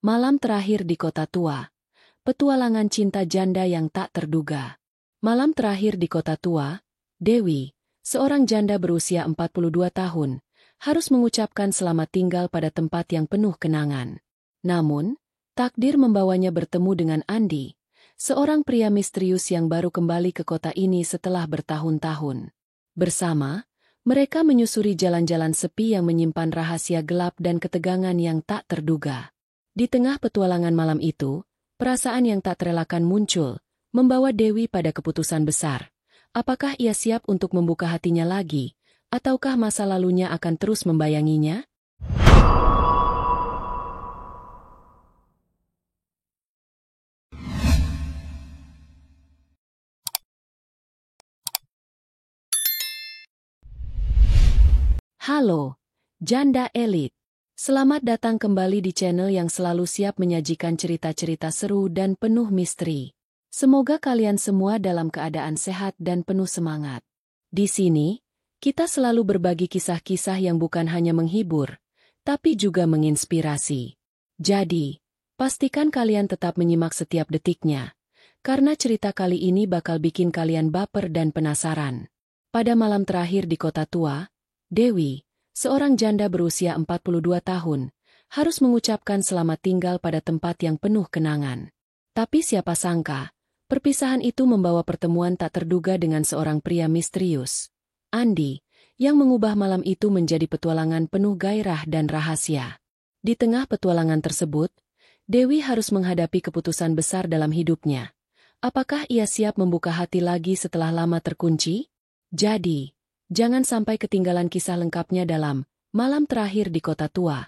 Malam terakhir di kota tua. Petualangan cinta janda yang tak terduga. Malam terakhir di kota tua, Dewi, seorang janda berusia 42 tahun, harus mengucapkan selamat tinggal pada tempat yang penuh kenangan. Namun, takdir membawanya bertemu dengan Andi, seorang pria misterius yang baru kembali ke kota ini setelah bertahun-tahun. Bersama, mereka menyusuri jalan-jalan sepi yang menyimpan rahasia gelap dan ketegangan yang tak terduga. Di tengah petualangan malam itu, perasaan yang tak terelakkan muncul, membawa Dewi pada keputusan besar. Apakah ia siap untuk membuka hatinya lagi, ataukah masa lalunya akan terus membayanginya? Halo, Janda Elit. Selamat datang kembali di channel yang selalu siap menyajikan cerita-cerita seru dan penuh misteri. Semoga kalian semua dalam keadaan sehat dan penuh semangat. Di sini, kita selalu berbagi kisah-kisah yang bukan hanya menghibur, tapi juga menginspirasi. Jadi, pastikan kalian tetap menyimak setiap detiknya, karena cerita kali ini bakal bikin kalian baper dan penasaran. Pada malam terakhir di kota tua, Dewi, seorang janda berusia 42 tahun, harus mengucapkan selamat tinggal pada tempat yang penuh kenangan. Tapi siapa sangka, perpisahan itu membawa pertemuan tak terduga dengan seorang pria misterius, Andi, yang mengubah malam itu menjadi petualangan penuh gairah dan rahasia. Di tengah petualangan tersebut, Dewi harus menghadapi keputusan besar dalam hidupnya. Apakah ia siap membuka hati lagi setelah lama terkunci? Jadi, jangan sampai ketinggalan kisah lengkapnya dalam Malam Terakhir di Kota Tua,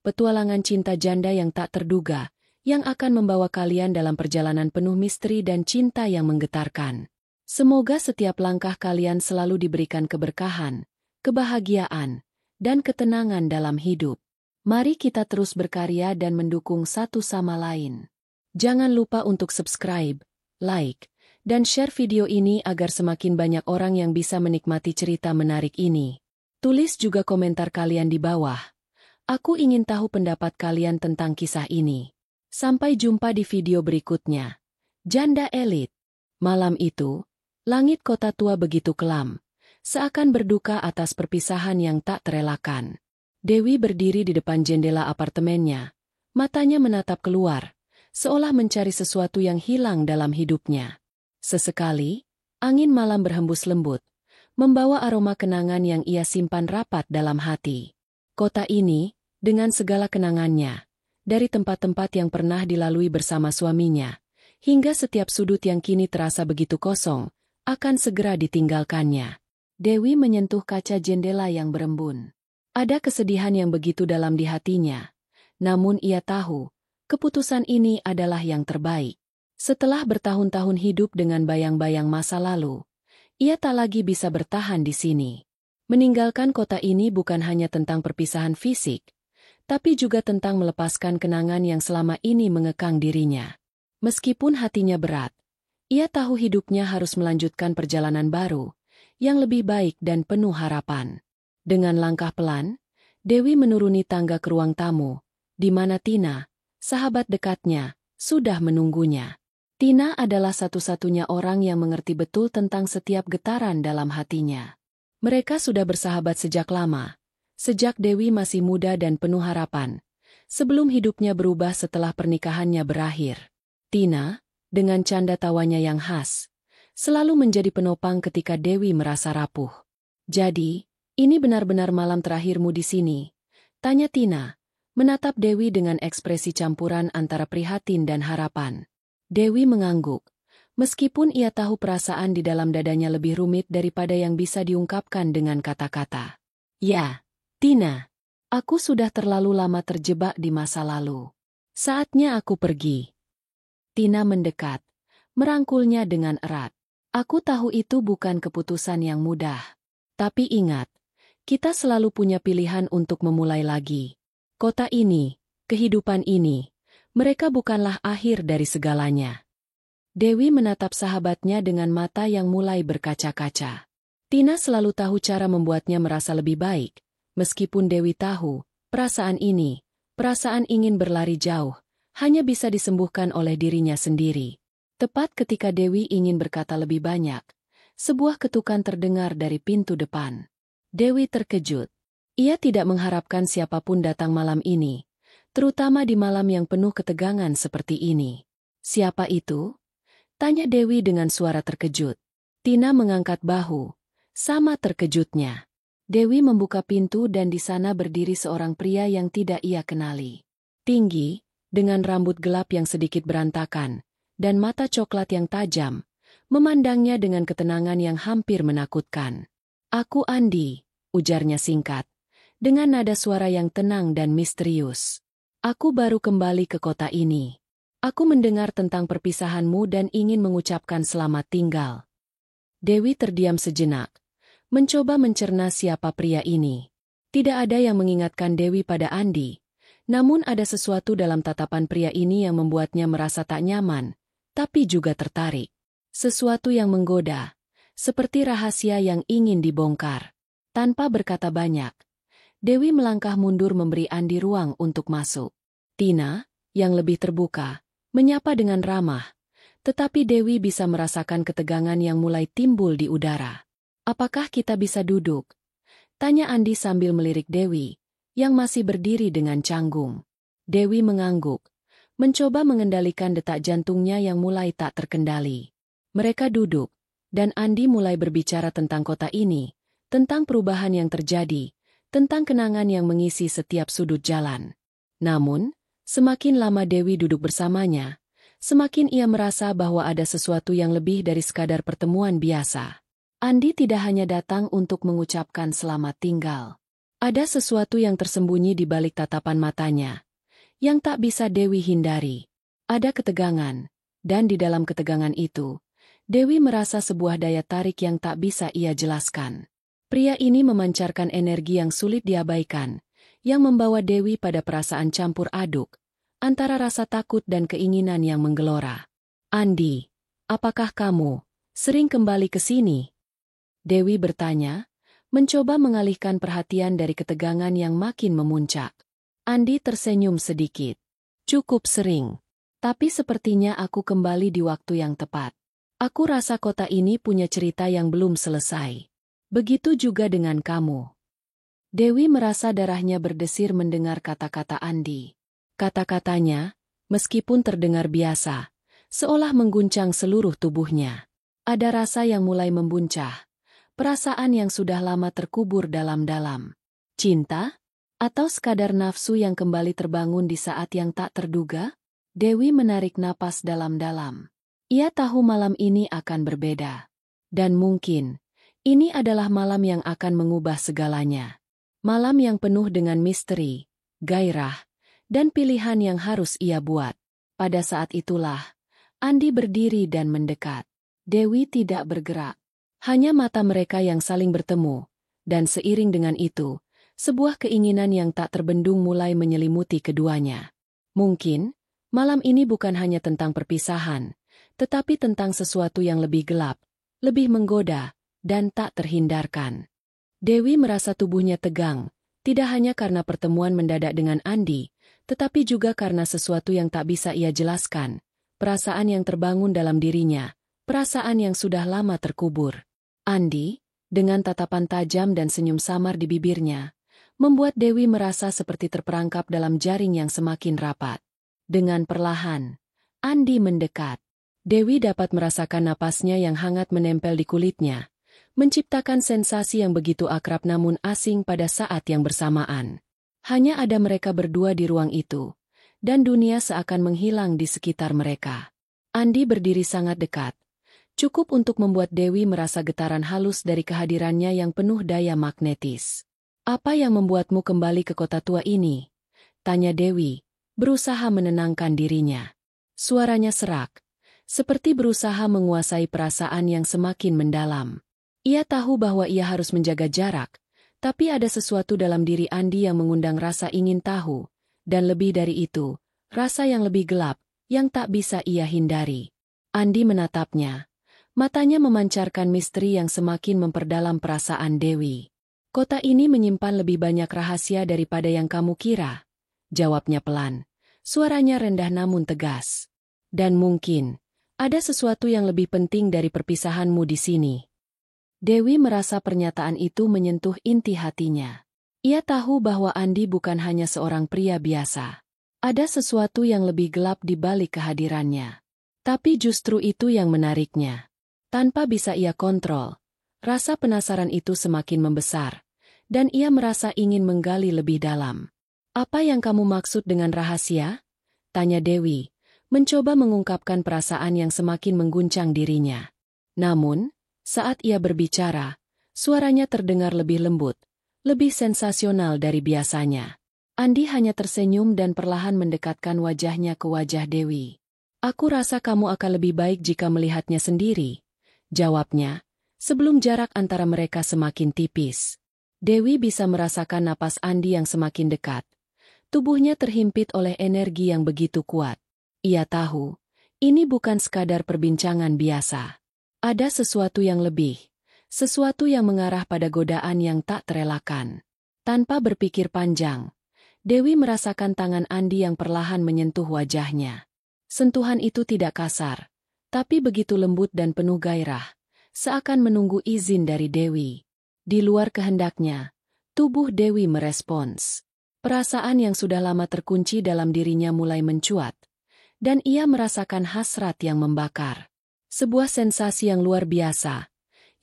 petualangan cinta janda yang tak terduga, yang akan membawa kalian dalam perjalanan penuh misteri dan cinta yang menggetarkan. Semoga setiap langkah kalian selalu diberikan keberkahan, kebahagiaan, dan ketenangan dalam hidup. Mari kita terus berkarya dan mendukung satu sama lain. Jangan lupa untuk subscribe, like, dan share video ini agar semakin banyak orang yang bisa menikmati cerita menarik ini. Tulis juga komentar kalian di bawah. Aku ingin tahu pendapat kalian tentang kisah ini. Sampai jumpa di video berikutnya. Janda Elit. Malam itu, langit kota tua begitu kelam, seakan berduka atas perpisahan yang tak terelakkan. Dewi berdiri di depan jendela apartemennya, matanya menatap keluar, seolah mencari sesuatu yang hilang dalam hidupnya. Sesekali, angin malam berhembus lembut, membawa aroma kenangan yang ia simpan rapat dalam hati. Kota ini, dengan segala kenangannya, dari tempat-tempat yang pernah dilalui bersama suaminya, hingga setiap sudut yang kini terasa begitu kosong, akan segera ditinggalkannya. Dewi menyentuh kaca jendela yang berembun. Ada kesedihan yang begitu dalam di hatinya, namun ia tahu, keputusan ini adalah yang terbaik. Setelah bertahun-tahun hidup dengan bayang-bayang masa lalu, ia tak lagi bisa bertahan di sini. Meninggalkan kota ini bukan hanya tentang perpisahan fisik, tapi juga tentang melepaskan kenangan yang selama ini mengekang dirinya. Meskipun hatinya berat, ia tahu hidupnya harus melanjutkan perjalanan baru, yang lebih baik dan penuh harapan. Dengan langkah pelan, Dewi menuruni tangga ke ruang tamu, di mana Tina, sahabat dekatnya, sudah menunggunya. Tina adalah satu-satunya orang yang mengerti betul tentang setiap getaran dalam hatinya. Mereka sudah bersahabat sejak lama, sejak Dewi masih muda dan penuh harapan, sebelum hidupnya berubah setelah pernikahannya berakhir. Tina, dengan canda tawanya yang khas, selalu menjadi penopang ketika Dewi merasa rapuh. "Jadi, ini benar-benar malam terakhirmu di sini?" tanya Tina, menatap Dewi dengan ekspresi campuran antara prihatin dan harapan. Dewi mengangguk, meskipun ia tahu perasaan di dalam dadanya lebih rumit daripada yang bisa diungkapkan dengan kata-kata. "Ya, Tina, aku sudah terlalu lama terjebak di masa lalu. Saatnya aku pergi." Tina mendekat, merangkulnya dengan erat. "Aku tahu itu bukan keputusan yang mudah. Tapi ingat, kita selalu punya pilihan untuk memulai lagi. Kota ini, kehidupan ini, mereka bukanlah akhir dari segalanya." Dewi menatap sahabatnya dengan mata yang mulai berkaca-kaca. Tina selalu tahu cara membuatnya merasa lebih baik, meskipun Dewi tahu, perasaan ingin berlari jauh, hanya bisa disembuhkan oleh dirinya sendiri. Tepat ketika Dewi ingin berkata lebih banyak, sebuah ketukan terdengar dari pintu depan. Dewi terkejut. Ia tidak mengharapkan siapapun datang malam ini, terutama di malam yang penuh ketegangan seperti ini. "Siapa itu?" tanya Dewi dengan suara terkejut. Tina mengangkat bahu, sama terkejutnya. Dewi membuka pintu dan di sana berdiri seorang pria yang tidak ia kenali. Tinggi, dengan rambut gelap yang sedikit berantakan, dan mata coklat yang tajam, memandangnya dengan ketenangan yang hampir menakutkan. "Aku Andi," ujarnya singkat, dengan nada suara yang tenang dan misterius. "Aku baru kembali ke kota ini. Aku mendengar tentang perpisahanmu dan ingin mengucapkan selamat tinggal." Dewi terdiam sejenak, mencoba mencerna siapa pria ini. Tidak ada yang mengingatkan Dewi pada Andi, namun ada sesuatu dalam tatapan pria ini yang membuatnya merasa tak nyaman, tapi juga tertarik. Sesuatu yang menggoda, seperti rahasia yang ingin dibongkar. Tanpa berkata banyak, Dewi melangkah mundur memberi Andi ruang untuk masuk. Tina, yang lebih terbuka, menyapa dengan ramah, tetapi Dewi bisa merasakan ketegangan yang mulai timbul di udara. "Apakah kita bisa duduk?" tanya Andi sambil melirik Dewi, yang masih berdiri dengan canggung. Dewi mengangguk, mencoba mengendalikan detak jantungnya yang mulai tak terkendali. Mereka duduk, dan Andi mulai berbicara tentang kota ini, tentang perubahan yang terjadi, tentang kenangan yang mengisi setiap sudut jalan. Namun, semakin lama Dewi duduk bersamanya, semakin ia merasa bahwa ada sesuatu yang lebih dari sekadar pertemuan biasa. Andi tidak hanya datang untuk mengucapkan selamat tinggal. Ada sesuatu yang tersembunyi di balik tatapan matanya, yang tak bisa Dewi hindari. Ada ketegangan, dan di dalam ketegangan itu, Dewi merasa sebuah daya tarik yang tak bisa ia jelaskan. Pria ini memancarkan energi yang sulit diabaikan, yang membawa Dewi pada perasaan campur aduk, antara rasa takut dan keinginan yang menggelora. "Andi, apakah kamu sering kembali ke sini?" Dewi bertanya, mencoba mengalihkan perhatian dari ketegangan yang makin memuncak. Andi tersenyum sedikit. "Cukup sering. Tapi sepertinya aku kembali di waktu yang tepat. Aku rasa kota ini punya cerita yang belum selesai. Begitu juga dengan kamu." Dewi merasa darahnya berdesir mendengar kata-kata Andi. Kata-katanya, meskipun terdengar biasa, seolah mengguncang seluruh tubuhnya. Ada rasa yang mulai membuncah. Perasaan yang sudah lama terkubur dalam-dalam. Cinta? Atau sekadar nafsu yang kembali terbangun di saat yang tak terduga? Dewi menarik napas dalam-dalam. Ia tahu malam ini akan berbeda. Dan mungkin, ini adalah malam yang akan mengubah segalanya. Malam yang penuh dengan misteri, gairah, dan pilihan yang harus ia buat. Pada saat itulah, Andi berdiri dan mendekat. Dewi tidak bergerak. Hanya mata mereka yang saling bertemu, dan seiring dengan itu, sebuah keinginan yang tak terbendung mulai menyelimuti keduanya. Mungkin, malam ini bukan hanya tentang perpisahan, tetapi tentang sesuatu yang lebih gelap, lebih menggoda, dan tak terhindarkan. Dewi merasa tubuhnya tegang, tidak hanya karena pertemuan mendadak dengan Andi, tetapi juga karena sesuatu yang tak bisa ia jelaskan, perasaan yang terbangun dalam dirinya, perasaan yang sudah lama terkubur. Andi, dengan tatapan tajam dan senyum samar di bibirnya, membuat Dewi merasa seperti terperangkap dalam jaring yang semakin rapat. Dengan perlahan, Andi mendekat. Dewi dapat merasakan napasnya yang hangat menempel di kulitnya, menciptakan sensasi yang begitu akrab namun asing pada saat yang bersamaan. Hanya ada mereka berdua di ruang itu, dan dunia seakan menghilang di sekitar mereka. Andi berdiri sangat dekat. Cukup untuk membuat Dewi merasa getaran halus dari kehadirannya yang penuh daya magnetis. "Apa yang membuatmu kembali ke kota tua ini?" tanya Dewi, berusaha menenangkan dirinya. Suaranya serak, seperti berusaha menguasai perasaan yang semakin mendalam. Ia tahu bahwa ia harus menjaga jarak, tapi ada sesuatu dalam diri Andi yang mengundang rasa ingin tahu, dan lebih dari itu, rasa yang lebih gelap, yang tak bisa ia hindari. Andi menatapnya. Matanya memancarkan misteri yang semakin memperdalam perasaan Dewi. "Kota ini menyimpan lebih banyak rahasia daripada yang kamu kira," jawabnya pelan, Suaranya rendah namun tegas. Dan mungkin, ada sesuatu yang lebih penting dari perpisahanmu di sini. Dewi merasa pernyataan itu menyentuh inti hatinya. Ia tahu bahwa Andi bukan hanya seorang pria biasa. Ada sesuatu yang lebih gelap di balik kehadirannya. Tapi justru itu yang menariknya. Tanpa bisa ia kontrol, rasa penasaran itu semakin membesar, dan ia merasa ingin menggali lebih dalam. Apa yang kamu maksud dengan rahasia? Tanya Dewi, mencoba mengungkapkan perasaan yang semakin mengguncang dirinya. Namun, saat ia berbicara, suaranya terdengar lebih lembut, lebih sensasional dari biasanya. Andi hanya tersenyum dan perlahan mendekatkan wajahnya ke wajah Dewi. Aku rasa kamu akan lebih baik jika melihatnya sendiri, jawabnya, sebelum jarak antara mereka semakin tipis. Dewi bisa merasakan napas Andi yang semakin dekat. Tubuhnya terhimpit oleh energi yang begitu kuat. Ia tahu, ini bukan sekadar perbincangan biasa. Ada sesuatu yang lebih. Sesuatu yang mengarah pada godaan yang tak terelakkan. Tanpa berpikir panjang, Dewi merasakan tangan Andi yang perlahan menyentuh wajahnya. Sentuhan itu tidak kasar, tapi begitu lembut dan penuh gairah, seakan menunggu izin dari Dewi. Di luar kehendaknya, tubuh Dewi merespons. Perasaan yang sudah lama terkunci dalam dirinya mulai mencuat, dan ia merasakan hasrat yang membakar. Sebuah sensasi yang luar biasa,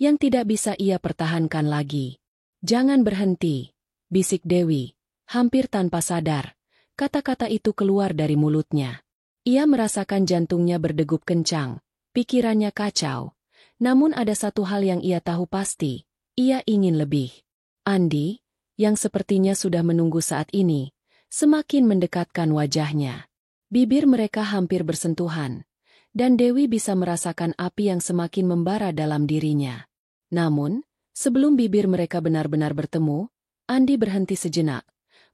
yang tidak bisa ia pertahankan lagi. Jangan berhenti, bisik Dewi, hampir tanpa sadar. Kata-kata itu keluar dari mulutnya. Ia merasakan jantungnya berdegup kencang, pikirannya kacau. Namun ada satu hal yang ia tahu pasti, ia ingin lebih. Andi, yang sepertinya sudah menunggu saat ini, semakin mendekatkan wajahnya. Bibir mereka hampir bersentuhan, dan Dewi bisa merasakan api yang semakin membara dalam dirinya. Namun, sebelum bibir mereka benar-benar bertemu, Andi berhenti sejenak,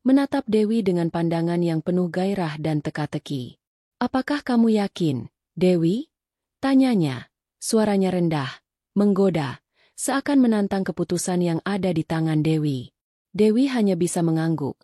menatap Dewi dengan pandangan yang penuh gairah dan teka-teki. Apakah kamu yakin, Dewi? Tanyanya, suaranya rendah, menggoda, seakan menantang keputusan yang ada di tangan Dewi. Dewi hanya bisa mengangguk.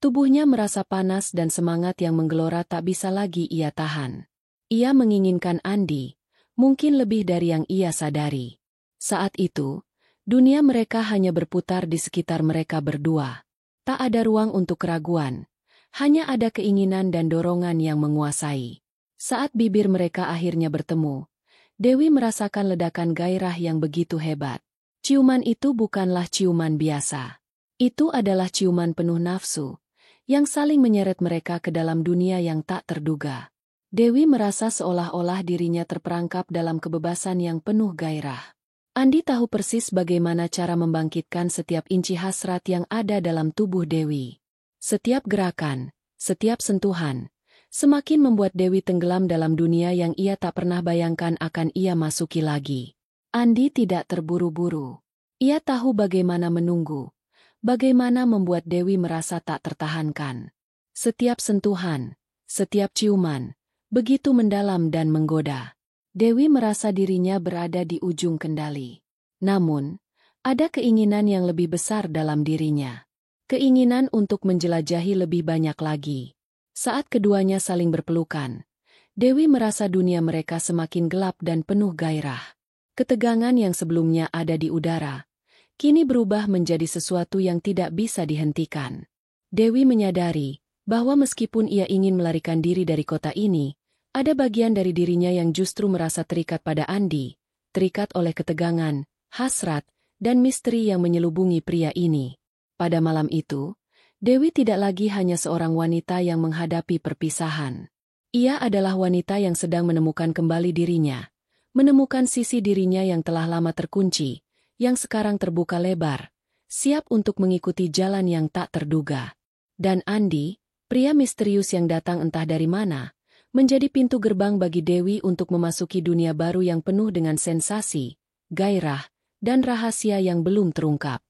Tubuhnya merasa panas dan semangat yang menggelora tak bisa lagi ia tahan. Ia menginginkan Andi, mungkin lebih dari yang ia sadari. Saat itu, dunia mereka hanya berputar di sekitar mereka berdua. Tak ada ruang untuk keraguan, hanya ada keinginan dan dorongan yang menguasai. Saat bibir mereka akhirnya bertemu, Dewi merasakan ledakan gairah yang begitu hebat. Ciuman itu bukanlah ciuman biasa. Itu adalah ciuman penuh nafsu, yang saling menyeret mereka ke dalam dunia yang tak terduga. Dewi merasa seolah-olah dirinya terperangkap dalam kebebasan yang penuh gairah. Andi tahu persis bagaimana cara membangkitkan setiap inci hasrat yang ada dalam tubuh Dewi. Setiap gerakan, setiap sentuhan, semakin membuat Dewi tenggelam dalam dunia yang ia tak pernah bayangkan akan ia masuki lagi. Andi tidak terburu-buru. Ia tahu bagaimana menunggu, bagaimana membuat Dewi merasa tak tertahankan. Setiap sentuhan, setiap ciuman, begitu mendalam dan menggoda. Dewi merasa dirinya berada di ujung kendali. Namun, ada keinginan yang lebih besar dalam dirinya. Keinginan untuk menjelajahi lebih banyak lagi. Saat keduanya saling berpelukan, Dewi merasa dunia mereka semakin gelap dan penuh gairah. Ketegangan yang sebelumnya ada di udara, kini berubah menjadi sesuatu yang tidak bisa dihentikan. Dewi menyadari bahwa meskipun ia ingin melarikan diri dari kota ini, ada bagian dari dirinya yang justru merasa terikat pada Andi, terikat oleh ketegangan, hasrat, dan misteri yang menyelubungi pria ini. Pada malam itu, Dewi tidak lagi hanya seorang wanita yang menghadapi perpisahan. Ia adalah wanita yang sedang menemukan kembali dirinya, menemukan sisi dirinya yang telah lama terkunci, yang sekarang terbuka lebar, siap untuk mengikuti jalan yang tak terduga. Dan Andi, pria misterius yang datang entah dari mana, menjadi pintu gerbang bagi Dewi untuk memasuki dunia baru yang penuh dengan sensasi, gairah, dan rahasia yang belum terungkap.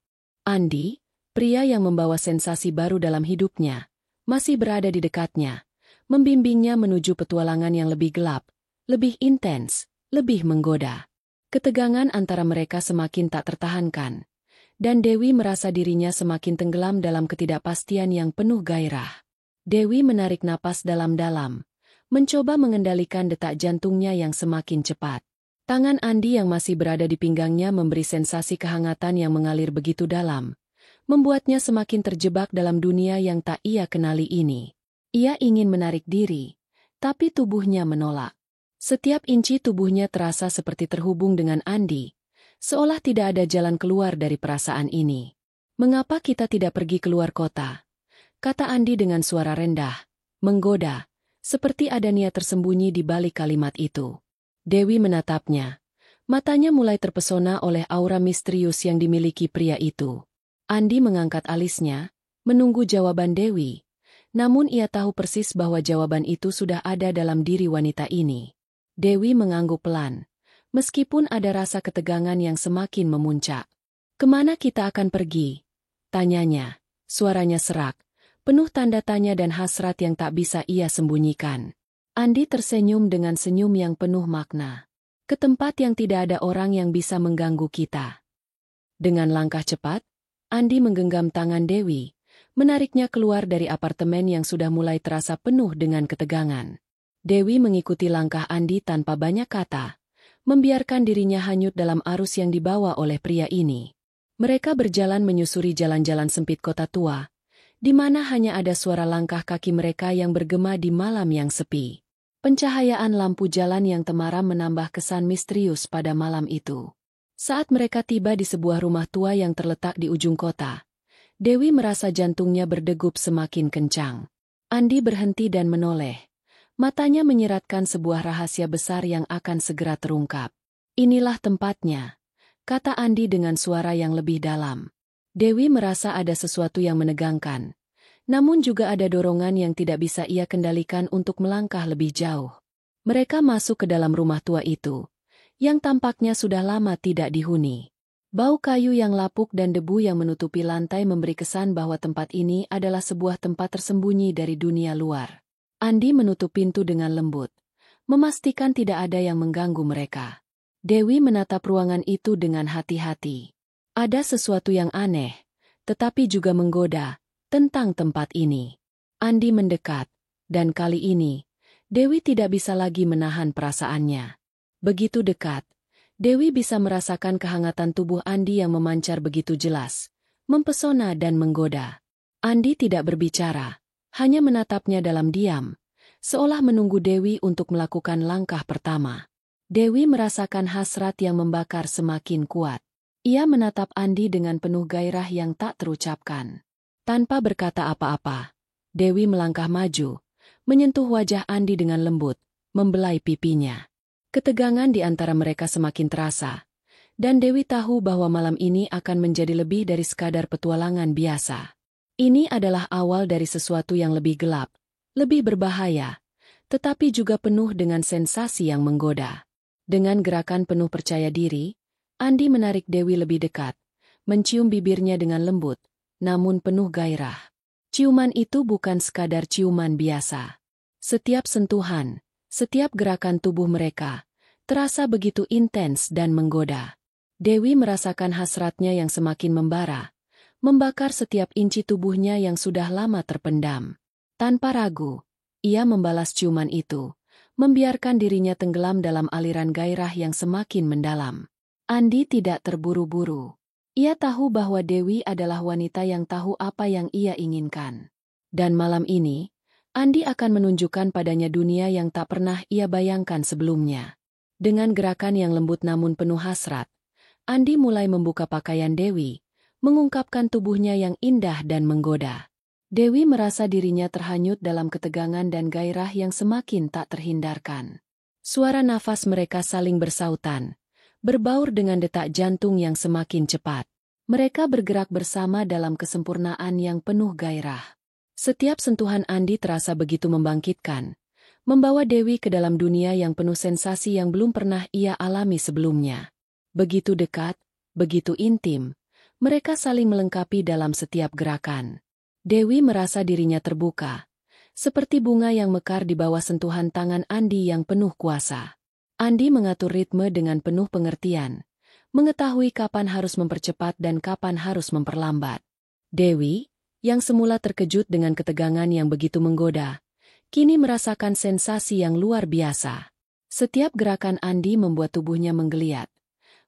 Andi, pria yang membawa sensasi baru dalam hidupnya, masih berada di dekatnya, membimbingnya menuju petualangan yang lebih gelap, lebih intens, lebih menggoda. Ketegangan antara mereka semakin tak tertahankan, dan Dewi merasa dirinya semakin tenggelam dalam ketidakpastian yang penuh gairah. Dewi menarik napas dalam-dalam, mencoba mengendalikan detak jantungnya yang semakin cepat. Tangan Andi yang masih berada di pinggangnya memberi sensasi kehangatan yang mengalir begitu dalam, membuatnya semakin terjebak dalam dunia yang tak ia kenali ini. Ia ingin menarik diri, tapi tubuhnya menolak. Setiap inci tubuhnya terasa seperti terhubung dengan Andi, seolah tidak ada jalan keluar dari perasaan ini. "Mengapa kita tidak pergi keluar kota?" kata Andi dengan suara rendah, menggoda, seperti ada niat tersembunyi di balik kalimat itu. Dewi menatapnya. Matanya mulai terpesona oleh aura misterius yang dimiliki pria itu. Andi mengangkat alisnya, menunggu jawaban Dewi. Namun ia tahu persis bahwa jawaban itu sudah ada dalam diri wanita ini. Dewi mengangguk pelan, meskipun ada rasa ketegangan yang semakin memuncak. "Kemana kita akan pergi?" tanyanya. Suaranya serak, penuh tanda tanya dan hasrat yang tak bisa ia sembunyikan. Andi tersenyum dengan senyum yang penuh makna. "Ke tempat yang tidak ada orang yang bisa mengganggu kita." Dengan langkah cepat, Andi menggenggam tangan Dewi, menariknya keluar dari apartemen yang sudah mulai terasa penuh dengan ketegangan. Dewi mengikuti langkah Andi tanpa banyak kata, membiarkan dirinya hanyut dalam arus yang dibawa oleh pria ini. Mereka berjalan menyusuri jalan-jalan sempit kota tua, di mana hanya ada suara langkah kaki mereka yang bergema di malam yang sepi. Pencahayaan lampu jalan yang temaram menambah kesan misterius pada malam itu. Saat mereka tiba di sebuah rumah tua yang terletak di ujung kota, Dewi merasa jantungnya berdegup semakin kencang. Andi berhenti dan menoleh. Matanya menyiratkan sebuah rahasia besar yang akan segera terungkap. "Inilah tempatnya," kata Andi dengan suara yang lebih dalam. Dewi merasa ada sesuatu yang menegangkan. Namun juga ada dorongan yang tidak bisa ia kendalikan untuk melangkah lebih jauh. Mereka masuk ke dalam rumah tua itu, yang tampaknya sudah lama tidak dihuni. Bau kayu yang lapuk dan debu yang menutupi lantai memberi kesan bahwa tempat ini adalah sebuah tempat tersembunyi dari dunia luar. Andi menutup pintu dengan lembut, memastikan tidak ada yang mengganggu mereka. Dewi menatap ruangan itu dengan hati-hati. Ada sesuatu yang aneh, tetapi juga menggoda, tentang tempat ini. Andi mendekat, dan kali ini, Dewi tidak bisa lagi menahan perasaannya. Begitu dekat, Dewi bisa merasakan kehangatan tubuh Andi yang memancar begitu jelas, mempesona dan menggoda. Andi tidak berbicara, hanya menatapnya dalam diam, seolah menunggu Dewi untuk melakukan langkah pertama. Dewi merasakan hasrat yang membakar semakin kuat. Ia menatap Andi dengan penuh gairah yang tak terucapkan. Tanpa berkata apa-apa, Dewi melangkah maju, menyentuh wajah Andi dengan lembut, membelai pipinya. Ketegangan di antara mereka semakin terasa, dan Dewi tahu bahwa malam ini akan menjadi lebih dari sekadar petualangan biasa. Ini adalah awal dari sesuatu yang lebih gelap, lebih berbahaya, tetapi juga penuh dengan sensasi yang menggoda. Dengan gerakan penuh percaya diri, Andi menarik Dewi lebih dekat, mencium bibirnya dengan lembut, namun penuh gairah. Ciuman itu bukan sekadar ciuman biasa. Setiap sentuhan, setiap gerakan tubuh mereka, terasa begitu intens dan menggoda. Dewi merasakan hasratnya yang semakin membara, membakar setiap inci tubuhnya yang sudah lama terpendam. Tanpa ragu, ia membalas ciuman itu, membiarkan dirinya tenggelam dalam aliran gairah yang semakin mendalam. Andi tidak terburu-buru. Ia tahu bahwa Dewi adalah wanita yang tahu apa yang ia inginkan. Dan malam ini, Andi akan menunjukkan padanya dunia yang tak pernah ia bayangkan sebelumnya. Dengan gerakan yang lembut namun penuh hasrat, Andi mulai membuka pakaian Dewi, mengungkapkan tubuhnya yang indah dan menggoda. Dewi merasa dirinya terhanyut dalam ketegangan dan gairah yang semakin tak terhindarkan. Suara nafas mereka saling bersautan, berbaur dengan detak jantung yang semakin cepat. Mereka bergerak bersama dalam kesempurnaan yang penuh gairah. Setiap sentuhan Andi terasa begitu membangkitkan, membawa Dewi ke dalam dunia yang penuh sensasi yang belum pernah ia alami sebelumnya. Begitu dekat, begitu intim, mereka saling melengkapi dalam setiap gerakan. Dewi merasa dirinya terbuka, seperti bunga yang mekar di bawah sentuhan tangan Andi yang penuh kuasa. Andi mengatur ritme dengan penuh pengertian, mengetahui kapan harus mempercepat dan kapan harus memperlambat. "Dewi," yang semula terkejut dengan ketegangan yang begitu menggoda, kini merasakan sensasi yang luar biasa. Setiap gerakan Andi membuat tubuhnya menggeliat,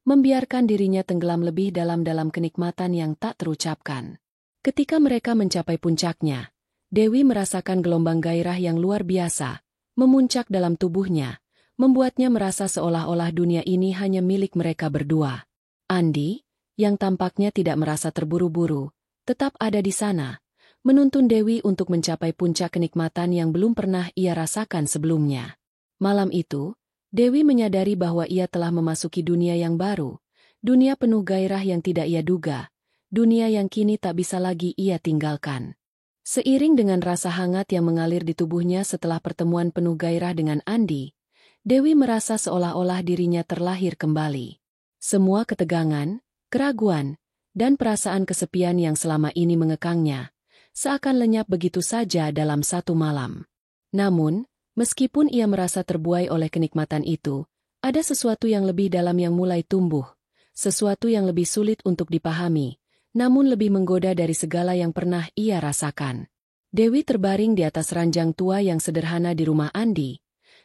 membiarkan dirinya tenggelam lebih dalam kenikmatan yang tak terucapkan. Ketika mereka mencapai puncaknya, Dewi merasakan gelombang gairah yang luar biasa, memuncak dalam tubuhnya, membuatnya merasa seolah-olah dunia ini hanya milik mereka berdua. Andi, yang tampaknya tidak merasa terburu-buru, tetap ada di sana, menuntun Dewi untuk mencapai puncak kenikmatan yang belum pernah ia rasakan sebelumnya. Malam itu, Dewi menyadari bahwa ia telah memasuki dunia yang baru, dunia penuh gairah yang tidak ia duga, dunia yang kini tak bisa lagi ia tinggalkan. Seiring dengan rasa hangat yang mengalir di tubuhnya setelah pertemuan penuh gairah dengan Andi, Dewi merasa seolah-olah dirinya terlahir kembali. Semua ketegangan, keraguan, dan perasaan kesepian yang selama ini mengekangnya, seakan lenyap begitu saja dalam satu malam. Namun, meskipun ia merasa terbuai oleh kenikmatan itu, ada sesuatu yang lebih dalam yang mulai tumbuh, sesuatu yang lebih sulit untuk dipahami, namun lebih menggoda dari segala yang pernah ia rasakan. Dewi terbaring di atas ranjang tua yang sederhana di rumah Andi.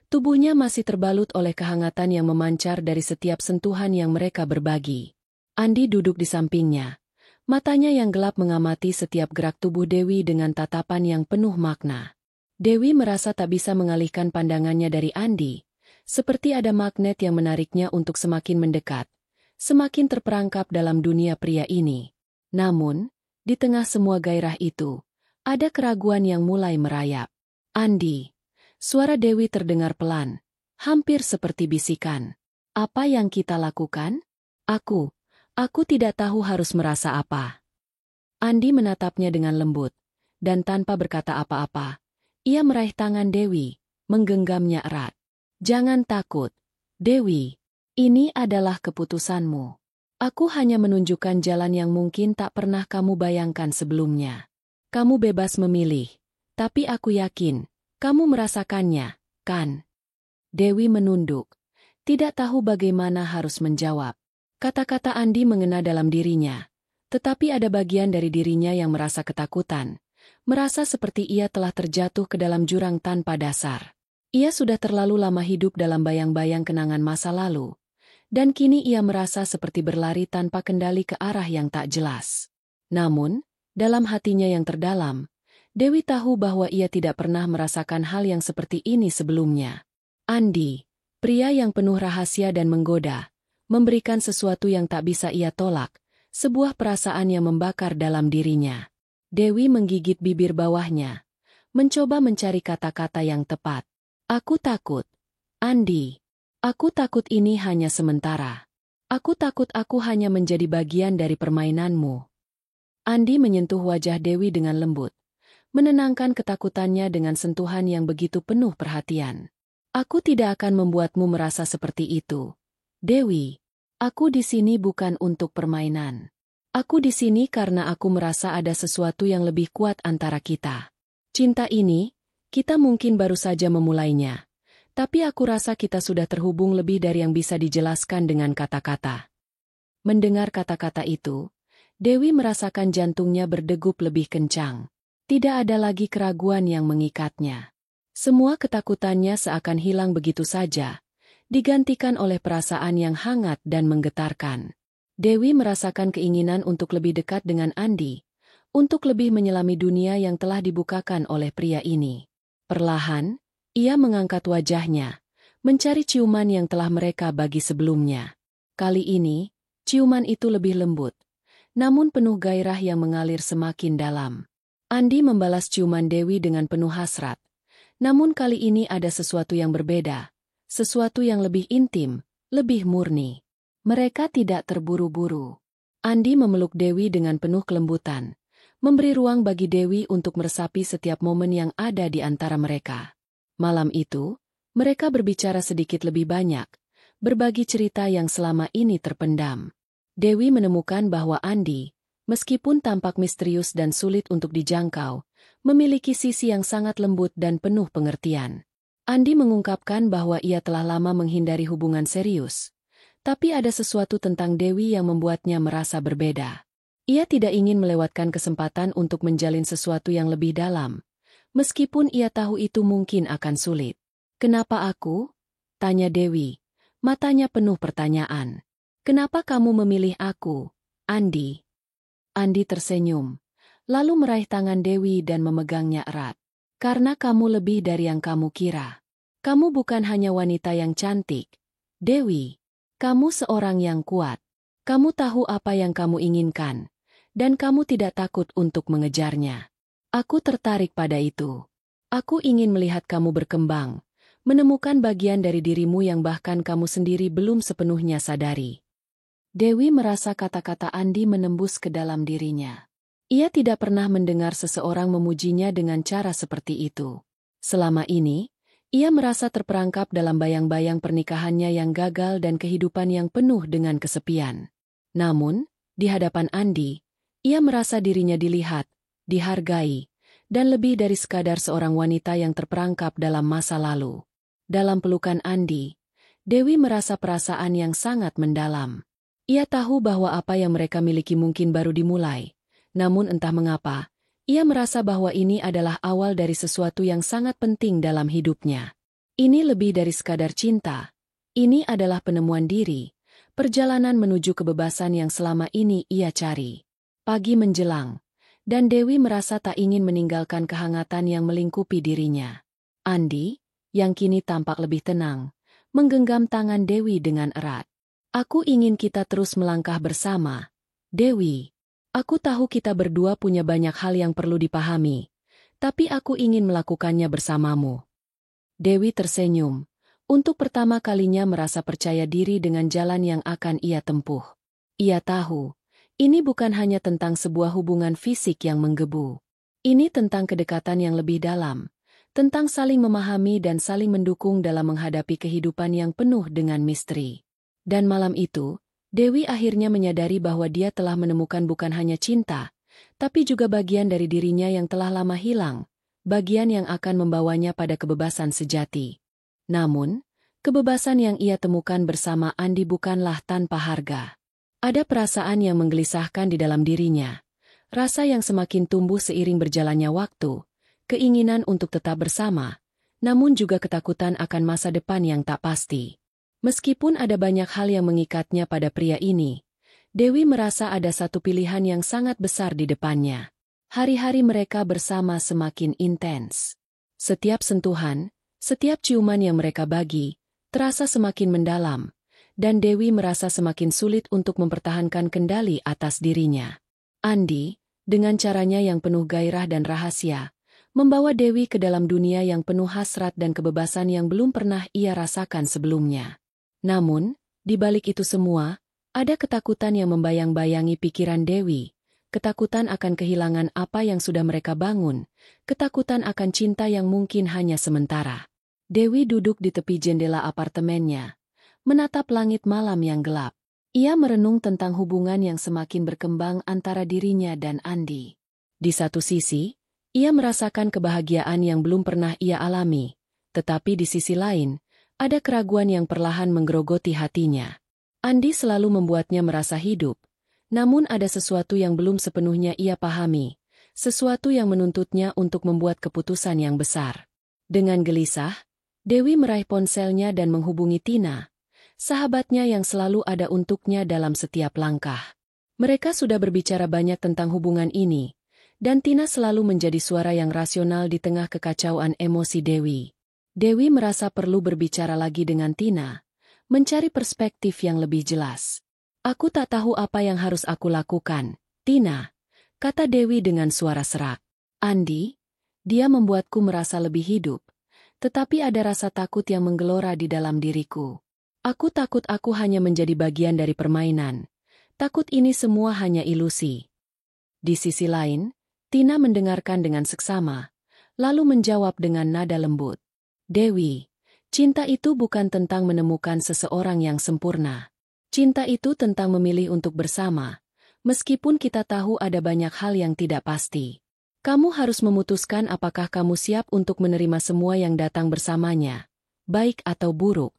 Tubuhnya masih terbalut oleh kehangatan yang memancar dari setiap sentuhan yang mereka berbagi. Andi duduk di sampingnya. Matanya yang gelap mengamati setiap gerak tubuh Dewi dengan tatapan yang penuh makna. Dewi merasa tak bisa mengalihkan pandangannya dari Andi, seperti ada magnet yang menariknya untuk semakin mendekat, semakin terperangkap dalam dunia pria ini. Namun, di tengah semua gairah itu, ada keraguan yang mulai merayap. Andi. Suara Dewi terdengar pelan, hampir seperti bisikan. Apa yang kita lakukan? Aku tidak tahu harus merasa apa. Andi menatapnya dengan lembut, dan tanpa berkata apa-apa, ia meraih tangan Dewi, menggenggamnya erat. Jangan takut, Dewi. Ini adalah keputusanmu. Aku hanya menunjukkan jalan yang mungkin tak pernah kamu bayangkan sebelumnya. Kamu bebas memilih, tapi aku yakin, kamu merasakannya, kan? Dewi menunduk, tidak tahu bagaimana harus menjawab. Kata-kata Andi mengena dalam dirinya, tetapi ada bagian dari dirinya yang merasa ketakutan, merasa seperti ia telah terjatuh ke dalam jurang tanpa dasar. Ia sudah terlalu lama hidup dalam bayang-bayang kenangan masa lalu, dan kini ia merasa seperti berlari tanpa kendali ke arah yang tak jelas. Namun, dalam hatinya yang terdalam, Dewi tahu bahwa ia tidak pernah merasakan hal yang seperti ini sebelumnya. Andi, pria yang penuh rahasia dan menggoda, memberikan sesuatu yang tak bisa ia tolak, sebuah perasaan yang membakar dalam dirinya. Dewi menggigit bibir bawahnya, mencoba mencari kata-kata yang tepat. Aku takut, Andi. Aku takut ini hanya sementara. Aku takut aku hanya menjadi bagian dari permainanmu. Andi menyentuh wajah Dewi dengan lembut, menenangkan ketakutannya dengan sentuhan yang begitu penuh perhatian. Aku tidak akan membuatmu merasa seperti itu. Dewi, aku di sini bukan untuk permainan. Aku di sini karena aku merasa ada sesuatu yang lebih kuat antara kita. Cinta ini, kita mungkin baru saja memulainya. Tapi aku rasa kita sudah terhubung lebih dari yang bisa dijelaskan dengan kata-kata. Mendengar kata-kata itu, Dewi merasakan jantungnya berdegup lebih kencang. Tidak ada lagi keraguan yang mengikatnya. Semua ketakutannya seakan hilang begitu saja, digantikan oleh perasaan yang hangat dan menggetarkan. Dewi merasakan keinginan untuk lebih dekat dengan Andi, untuk lebih menyelami dunia yang telah dibukakan oleh pria ini. Perlahan, ia mengangkat wajahnya, mencari ciuman yang telah mereka bagi sebelumnya. Kali ini, ciuman itu lebih lembut, namun penuh gairah yang mengalir semakin dalam. Andi membalas ciuman Dewi dengan penuh hasrat. Namun kali ini ada sesuatu yang berbeda, sesuatu yang lebih intim, lebih murni. Mereka tidak terburu-buru. Andi memeluk Dewi dengan penuh kelembutan, memberi ruang bagi Dewi untuk meresapi setiap momen yang ada di antara mereka. Malam itu, mereka berbicara sedikit lebih banyak, berbagi cerita yang selama ini terpendam. Dewi menemukan bahwa Andi, meskipun tampak misterius dan sulit untuk dijangkau, memiliki sisi yang sangat lembut dan penuh pengertian. Andi mengungkapkan bahwa ia telah lama menghindari hubungan serius, tapi ada sesuatu tentang Dewi yang membuatnya merasa berbeda. Ia tidak ingin melewatkan kesempatan untuk menjalin sesuatu yang lebih dalam, meskipun ia tahu itu mungkin akan sulit. "Kenapa aku?" tanya Dewi, matanya penuh pertanyaan. "Kenapa kamu memilih aku, Andi?" Andi tersenyum, lalu meraih tangan Dewi dan memegangnya erat. "Karena kamu lebih dari yang kamu kira. Kamu bukan hanya wanita yang cantik, Dewi. Kamu seorang yang kuat. Kamu tahu apa yang kamu inginkan, dan kamu tidak takut untuk mengejarnya. Aku tertarik pada itu. Aku ingin melihat kamu berkembang, menemukan bagian dari dirimu yang bahkan kamu sendiri belum sepenuhnya sadari." Dewi merasa kata-kata Andi menembus ke dalam dirinya. Ia tidak pernah mendengar seseorang memujinya dengan cara seperti itu. Selama ini, ia merasa terperangkap dalam bayang-bayang pernikahannya yang gagal dan kehidupan yang penuh dengan kesepian. Namun, di hadapan Andi, ia merasa dirinya dilihat, dihargai, dan lebih dari sekadar seorang wanita yang terperangkap dalam masa lalu. Dalam pelukan Andi, Dewi merasa perasaan yang sangat mendalam. Ia tahu bahwa apa yang mereka miliki mungkin baru dimulai, namun entah mengapa, ia merasa bahwa ini adalah awal dari sesuatu yang sangat penting dalam hidupnya. Ini lebih dari sekadar cinta. Ini adalah penemuan diri, perjalanan menuju kebebasan yang selama ini ia cari. Pagi menjelang, dan Dewi merasa tak ingin meninggalkan kehangatan yang melingkupi dirinya. Andi, yang kini tampak lebih tenang, menggenggam tangan Dewi dengan erat. "Aku ingin kita terus melangkah bersama, Dewi. Aku tahu kita berdua punya banyak hal yang perlu dipahami, tapi aku ingin melakukannya bersamamu." Dewi tersenyum, untuk pertama kalinya merasa percaya diri dengan jalan yang akan ia tempuh. Ia tahu, ini bukan hanya tentang sebuah hubungan fisik yang menggebu. Ini tentang kedekatan yang lebih dalam, tentang saling memahami dan saling mendukung dalam menghadapi kehidupan yang penuh dengan misteri. Dan malam itu, Dewi akhirnya menyadari bahwa dia telah menemukan bukan hanya cinta, tapi juga bagian dari dirinya yang telah lama hilang, bagian yang akan membawanya pada kebebasan sejati. Namun, kebebasan yang ia temukan bersama Andi bukanlah tanpa harga. Ada perasaan yang menggelisahkan di dalam dirinya, rasa yang semakin tumbuh seiring berjalannya waktu, keinginan untuk tetap bersama, namun juga ketakutan akan masa depan yang tak pasti. Meskipun ada banyak hal yang mengikatnya pada pria ini, Dewi merasa ada satu pilihan yang sangat besar di depannya. Hari-hari mereka bersama semakin intens. Setiap sentuhan, setiap ciuman yang mereka bagi, terasa semakin mendalam, dan Dewi merasa semakin sulit untuk mempertahankan kendali atas dirinya. Andi, dengan caranya yang penuh gairah dan rahasia, membawa Dewi ke dalam dunia yang penuh hasrat dan kebebasan yang belum pernah ia rasakan sebelumnya. Namun, di balik itu semua, ada ketakutan yang membayang-bayangi pikiran Dewi, ketakutan akan kehilangan apa yang sudah mereka bangun, ketakutan akan cinta yang mungkin hanya sementara. Dewi duduk di tepi jendela apartemennya, menatap langit malam yang gelap. Ia merenung tentang hubungan yang semakin berkembang antara dirinya dan Andi. Di satu sisi, ia merasakan kebahagiaan yang belum pernah ia alami, tetapi di sisi lain, ada keraguan yang perlahan menggerogoti hatinya. Andi selalu membuatnya merasa hidup, namun ada sesuatu yang belum sepenuhnya ia pahami, sesuatu yang menuntutnya untuk membuat keputusan yang besar. Dengan gelisah, Dewi meraih ponselnya dan menghubungi Tina, sahabatnya yang selalu ada untuknya dalam setiap langkah. Mereka sudah berbicara banyak tentang hubungan ini, dan Tina selalu menjadi suara yang rasional di tengah kekacauan emosi Dewi. Dewi merasa perlu berbicara lagi dengan Tina, mencari perspektif yang lebih jelas. "Aku tak tahu apa yang harus aku lakukan, Tina," kata Dewi dengan suara serak. "Andi, dia membuatku merasa lebih hidup, tetapi ada rasa takut yang menggelora di dalam diriku. Aku takut aku hanya menjadi bagian dari permainan. Takut ini semua hanya ilusi." Di sisi lain, Tina mendengarkan dengan seksama, lalu menjawab dengan nada lembut. "Dewi, cinta itu bukan tentang menemukan seseorang yang sempurna. Cinta itu tentang memilih untuk bersama, meskipun kita tahu ada banyak hal yang tidak pasti. Kamu harus memutuskan apakah kamu siap untuk menerima semua yang datang bersamanya, baik atau buruk."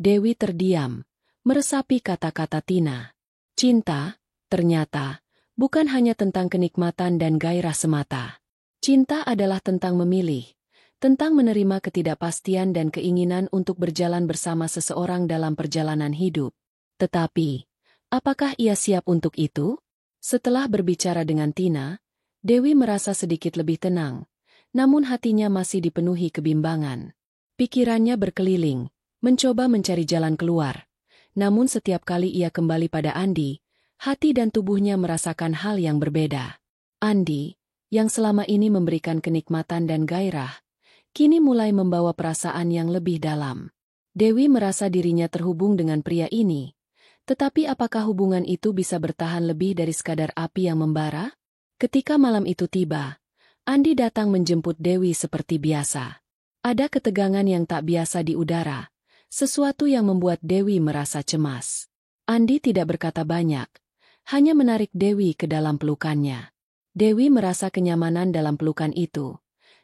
Dewi terdiam, meresapi kata-kata Tina. Cinta, ternyata, bukan hanya tentang kenikmatan dan gairah semata. Cinta adalah tentang memilih, tentang menerima ketidakpastian dan keinginan untuk berjalan bersama seseorang dalam perjalanan hidup. Tetapi, apakah ia siap untuk itu? Setelah berbicara dengan Tina, Dewi merasa sedikit lebih tenang, namun hatinya masih dipenuhi kebimbangan. Pikirannya berkeliling, mencoba mencari jalan keluar. Namun setiap kali ia kembali pada Andi, hati dan tubuhnya merasakan hal yang berbeda. Andi, yang selama ini memberikan kenikmatan dan gairah, kini mulai membawa perasaan yang lebih dalam. Dewi merasa dirinya terhubung dengan pria ini. Tetapi apakah hubungan itu bisa bertahan lebih dari sekadar api yang membara? Ketika malam itu tiba, Andi datang menjemput Dewi seperti biasa. Ada ketegangan yang tak biasa di udara, sesuatu yang membuat Dewi merasa cemas. Andi tidak berkata banyak, hanya menarik Dewi ke dalam pelukannya. Dewi merasa kenyamanan dalam pelukan itu.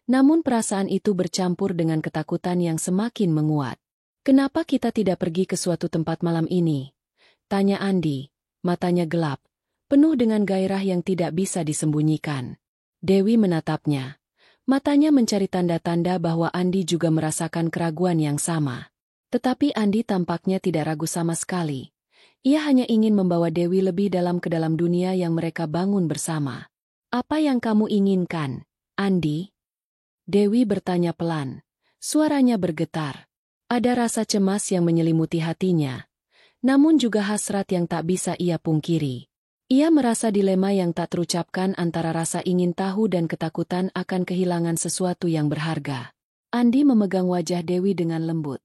Namun perasaan itu bercampur dengan ketakutan yang semakin menguat. "Kenapa kita tidak pergi ke suatu tempat malam ini?" tanya Andi, matanya gelap, penuh dengan gairah yang tidak bisa disembunyikan. Dewi menatapnya. Matanya mencari tanda-tanda bahwa Andi juga merasakan keraguan yang sama. Tetapi Andi tampaknya tidak ragu sama sekali. Ia hanya ingin membawa Dewi lebih dalam ke dalam dunia yang mereka bangun bersama. "Apa yang kamu inginkan, Andi?" Dewi bertanya pelan. Suaranya bergetar. Ada rasa cemas yang menyelimuti hatinya. Namun juga hasrat yang tak bisa ia pungkiri. Ia merasa dilema yang tak terucapkan antara rasa ingin tahu dan ketakutan akan kehilangan sesuatu yang berharga. Andi memegang wajah Dewi dengan lembut.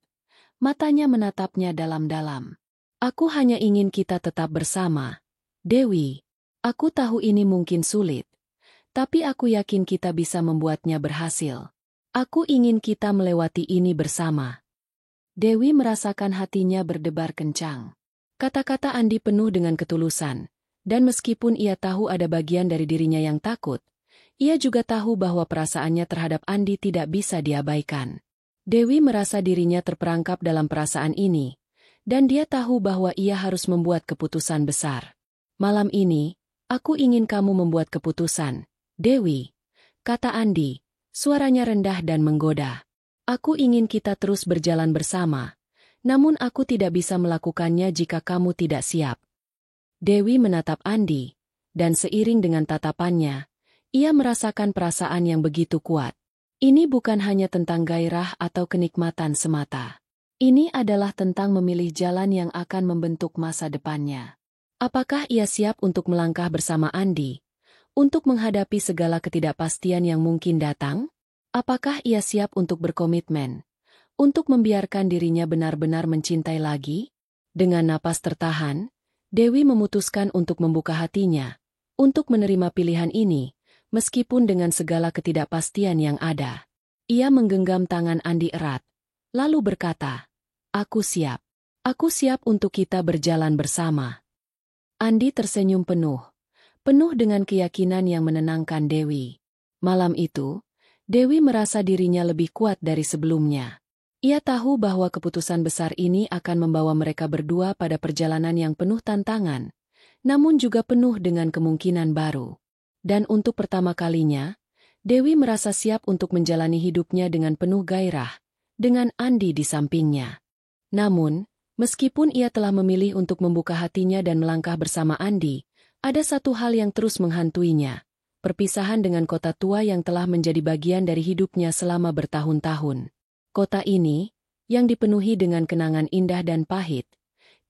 Matanya menatapnya dalam-dalam. "Aku hanya ingin kita tetap bersama. Dewi, aku tahu ini mungkin sulit. Tapi aku yakin kita bisa membuatnya berhasil. Aku ingin kita melewati ini bersama." Dewi merasakan hatinya berdebar kencang. Kata-kata Andi penuh dengan ketulusan. Dan meskipun ia tahu ada bagian dari dirinya yang takut, ia juga tahu bahwa perasaannya terhadap Andi tidak bisa diabaikan. Dewi merasa dirinya terperangkap dalam perasaan ini, dan dia tahu bahwa ia harus membuat keputusan besar. "Malam ini, aku ingin kamu membuat keputusan, Dewi," kata Andi, suaranya rendah dan menggoda. "Aku ingin kita terus berjalan bersama, namun aku tidak bisa melakukannya jika kamu tidak siap." Dewi menatap Andi, dan seiring dengan tatapannya, ia merasakan perasaan yang begitu kuat. Ini bukan hanya tentang gairah atau kenikmatan semata. Ini adalah tentang memilih jalan yang akan membentuk masa depannya. Apakah ia siap untuk melangkah bersama Andi, untuk menghadapi segala ketidakpastian yang mungkin datang? Apakah ia siap untuk berkomitmen, untuk membiarkan dirinya benar-benar mencintai lagi? Dengan napas tertahan, Dewi memutuskan untuk membuka hatinya, untuk menerima pilihan ini, meskipun dengan segala ketidakpastian yang ada. Ia menggenggam tangan Andi erat, lalu berkata, "Aku siap. Aku siap untuk kita berjalan bersama." Andi tersenyum penuh dengan keyakinan yang menenangkan Dewi. Malam itu, Dewi merasa dirinya lebih kuat dari sebelumnya. Ia tahu bahwa keputusan besar ini akan membawa mereka berdua pada perjalanan yang penuh tantangan, namun juga penuh dengan kemungkinan baru. Dan untuk pertama kalinya, Dewi merasa siap untuk menjalani hidupnya dengan penuh gairah, dengan Andi di sampingnya. Namun, meskipun ia telah memilih untuk membuka hatinya dan melangkah bersama Andi, ada satu hal yang terus menghantuinya, perpisahan dengan kota tua yang telah menjadi bagian dari hidupnya selama bertahun-tahun. Kota ini, yang dipenuhi dengan kenangan indah dan pahit,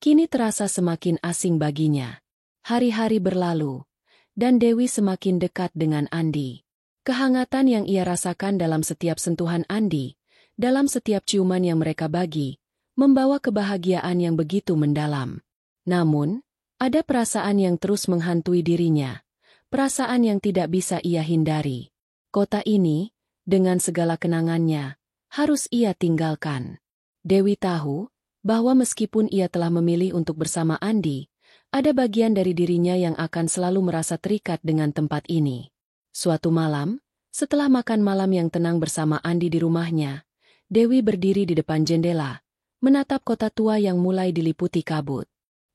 kini terasa semakin asing baginya. Hari-hari berlalu, dan Dewi semakin dekat dengan Andi. Kehangatan yang ia rasakan dalam setiap sentuhan Andi, dalam setiap ciuman yang mereka bagi, membawa kebahagiaan yang begitu mendalam. Namun, ada perasaan yang terus menghantui dirinya, perasaan yang tidak bisa ia hindari. Kota ini, dengan segala kenangannya, harus ia tinggalkan. Dewi tahu bahwa meskipun ia telah memilih untuk bersama Andi, ada bagian dari dirinya yang akan selalu merasa terikat dengan tempat ini. Suatu malam, setelah makan malam yang tenang bersama Andi di rumahnya, Dewi berdiri di depan jendela, menatap kota tua yang mulai diliputi kabut.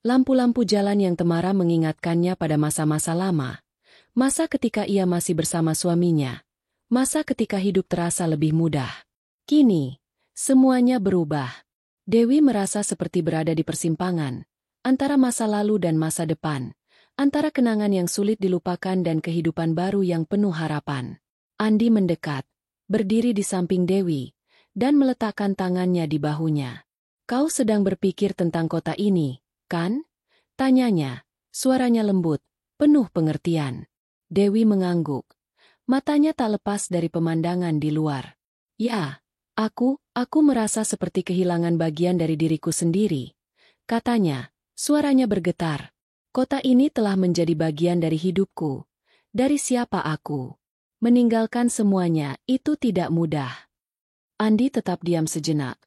Lampu-lampu jalan yang temara mengingatkannya pada masa-masa lama. Masa ketika ia masih bersama suaminya. Masa ketika hidup terasa lebih mudah. Kini, semuanya berubah. Dewi merasa seperti berada di persimpangan, antara masa lalu dan masa depan, antara kenangan yang sulit dilupakan dan kehidupan baru yang penuh harapan. Andi mendekat, berdiri di samping Dewi, dan meletakkan tangannya di bahunya. "Kau sedang berpikir tentang kota ini, kan?" tanyanya, suaranya lembut, penuh pengertian. Dewi mengangguk. Matanya tak lepas dari pemandangan di luar. "Ya, aku merasa seperti kehilangan bagian dari diriku sendiri," katanya, suaranya bergetar. "Kota ini telah menjadi bagian dari hidupku, dari siapa aku. Meninggalkan semuanya itu tidak mudah." Andi tetap diam sejenak,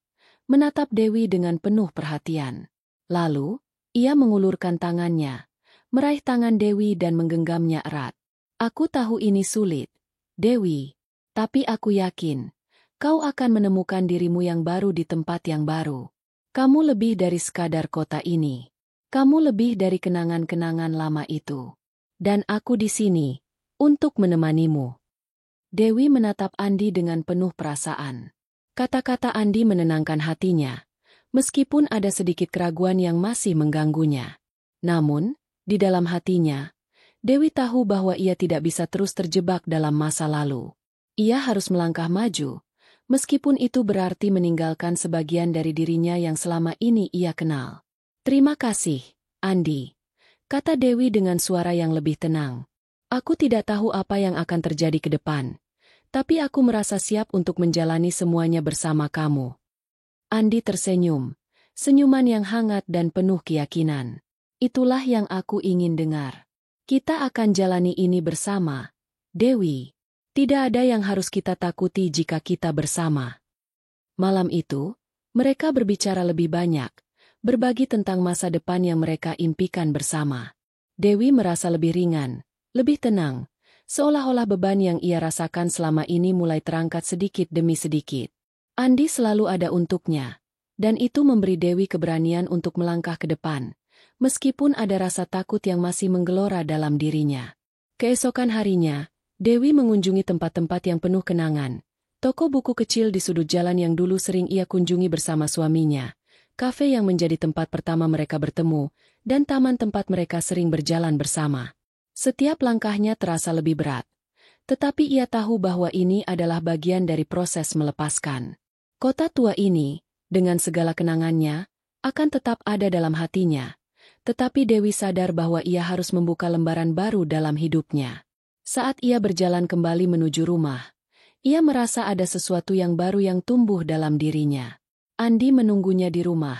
menatap Dewi dengan penuh perhatian. Lalu, ia mengulurkan tangannya, meraih tangan Dewi dan menggenggamnya erat. "Aku tahu ini sulit, Dewi, tapi aku yakin kau akan menemukan dirimu yang baru di tempat yang baru. Kamu lebih dari sekadar kota ini. Kamu lebih dari kenangan-kenangan lama itu. Dan aku di sini untuk menemanimu." Dewi menatap Andi dengan penuh perasaan. Kata-kata Andi menenangkan hatinya, meskipun ada sedikit keraguan yang masih mengganggunya. Namun, di dalam hatinya, Dewi tahu bahwa ia tidak bisa terus terjebak dalam masa lalu. Ia harus melangkah maju, meskipun itu berarti meninggalkan sebagian dari dirinya yang selama ini ia kenal. "Terima kasih, Andi," kata Dewi dengan suara yang lebih tenang. "Aku tidak tahu apa yang akan terjadi ke depan, tapi aku merasa siap untuk menjalani semuanya bersama kamu." Andi tersenyum, senyuman yang hangat dan penuh keyakinan. "Itulah yang aku ingin dengar. Kita akan jalani ini bersama, Dewi. Tidak ada yang harus kita takuti jika kita bersama." Malam itu, mereka berbicara lebih banyak, berbagi tentang masa depan yang mereka impikan bersama. Dewi merasa lebih ringan, lebih tenang, seolah-olah beban yang ia rasakan selama ini mulai terangkat sedikit demi sedikit. Andi selalu ada untuknya, dan itu memberi Dewi keberanian untuk melangkah ke depan, meskipun ada rasa takut yang masih menggelora dalam dirinya. Keesokan harinya, Dewi mengunjungi tempat-tempat yang penuh kenangan. Toko buku kecil di sudut jalan yang dulu sering ia kunjungi bersama suaminya, kafe yang menjadi tempat pertama mereka bertemu, dan taman tempat mereka sering berjalan bersama. Setiap langkahnya terasa lebih berat, tetapi ia tahu bahwa ini adalah bagian dari proses melepaskan. Kota tua ini, dengan segala kenangannya, akan tetap ada dalam hatinya. Tetapi Dewi sadar bahwa ia harus membuka lembaran baru dalam hidupnya. Saat ia berjalan kembali menuju rumah, ia merasa ada sesuatu yang baru yang tumbuh dalam dirinya. Andi menunggunya di rumah,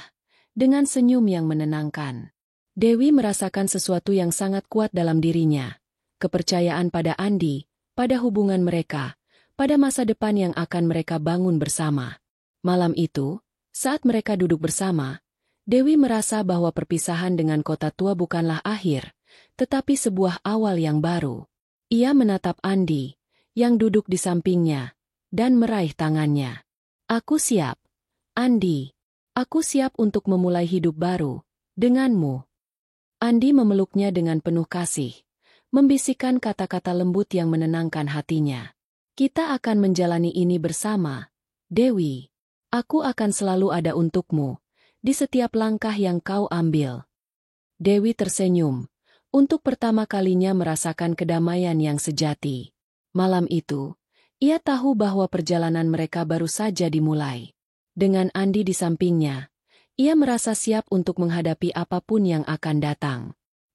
dengan senyum yang menenangkan. Dewi merasakan sesuatu yang sangat kuat dalam dirinya. Kepercayaan pada Andi, pada hubungan mereka, pada masa depan yang akan mereka bangun bersama. Malam itu, saat mereka duduk bersama, Dewi merasa bahwa perpisahan dengan kota tua bukanlah akhir, tetapi sebuah awal yang baru. Ia menatap Andi, yang duduk di sampingnya, dan meraih tangannya. "Aku siap, Andi. Aku siap untuk memulai hidup baru, denganmu." Andi memeluknya dengan penuh kasih, membisikkan kata-kata lembut yang menenangkan hatinya. "Kita akan menjalani ini bersama, Dewi. Aku akan selalu ada untukmu, di setiap langkah yang kau ambil." Dewi tersenyum, untuk pertama kalinya merasakan kedamaian yang sejati. Malam itu, ia tahu bahwa perjalanan mereka baru saja dimulai. Dengan Andi di sampingnya, ia merasa siap untuk menghadapi apapun yang akan datang.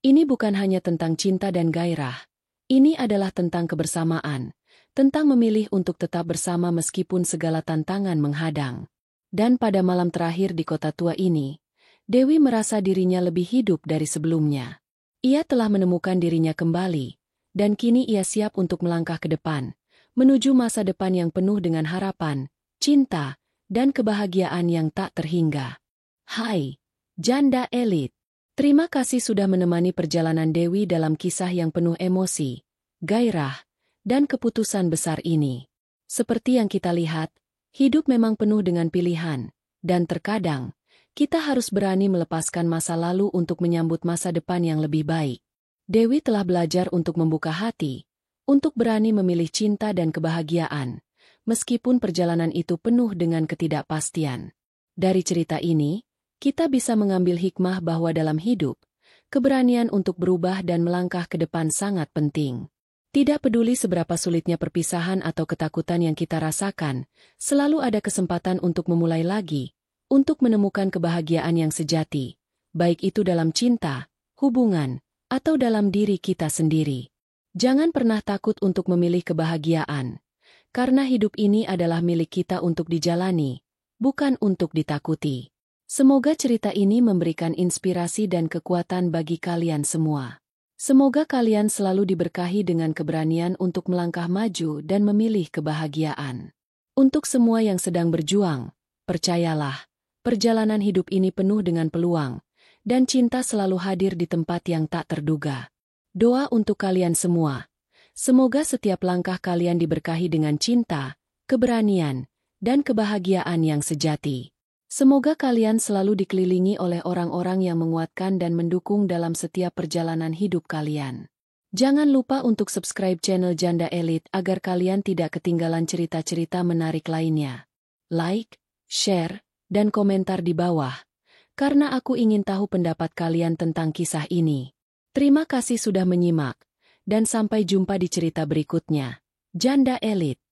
Ini bukan hanya tentang cinta dan gairah, ini adalah tentang kebersamaan, tentang memilih untuk tetap bersama meskipun segala tantangan menghadang. Dan pada malam terakhir di kota tua ini, Dewi merasa dirinya lebih hidup dari sebelumnya. Ia telah menemukan dirinya kembali, dan kini ia siap untuk melangkah ke depan, menuju masa depan yang penuh dengan harapan, cinta, dan kebahagiaan yang tak terhingga. Hai, Janda Elit. Terima kasih sudah menemani perjalanan Dewi dalam kisah yang penuh emosi, gairah, dan keputusan besar ini. Seperti yang kita lihat, hidup memang penuh dengan pilihan, dan terkadang, Kita harus berani melepaskan masa lalu untuk menyambut masa depan yang lebih baik. Dewi telah belajar untuk membuka hati, untuk berani memilih cinta dan kebahagiaan, meskipun perjalanan itu penuh dengan ketidakpastian. Dari cerita ini, kita bisa mengambil hikmah bahwa dalam hidup, keberanian untuk berubah dan melangkah ke depan sangat penting. Tidak peduli seberapa sulitnya perpisahan atau ketakutan yang kita rasakan, selalu ada kesempatan untuk memulai lagi, untuk menemukan kebahagiaan yang sejati, baik itu dalam cinta, hubungan, atau dalam diri kita sendiri. Jangan pernah takut untuk memilih kebahagiaan, karena hidup ini adalah milik kita untuk dijalani, bukan untuk ditakuti. Semoga cerita ini memberikan inspirasi dan kekuatan bagi kalian semua. Semoga kalian selalu diberkahi dengan keberanian untuk melangkah maju dan memilih kebahagiaan. Untuk semua yang sedang berjuang, percayalah, perjalanan hidup ini penuh dengan peluang, dan cinta selalu hadir di tempat yang tak terduga. Doa untuk kalian semua. Semoga setiap langkah kalian diberkahi dengan cinta, keberanian, dan kebahagiaan yang sejati. Semoga kalian selalu dikelilingi oleh orang-orang yang menguatkan dan mendukung dalam setiap perjalanan hidup kalian. Jangan lupa untuk subscribe channel Janda Elite agar kalian tidak ketinggalan cerita-cerita menarik lainnya. Like, share, dan komentar di bawah, karena aku ingin tahu pendapat kalian tentang kisah ini. Terima kasih sudah menyimak, dan sampai jumpa di cerita berikutnya. Janda Elite.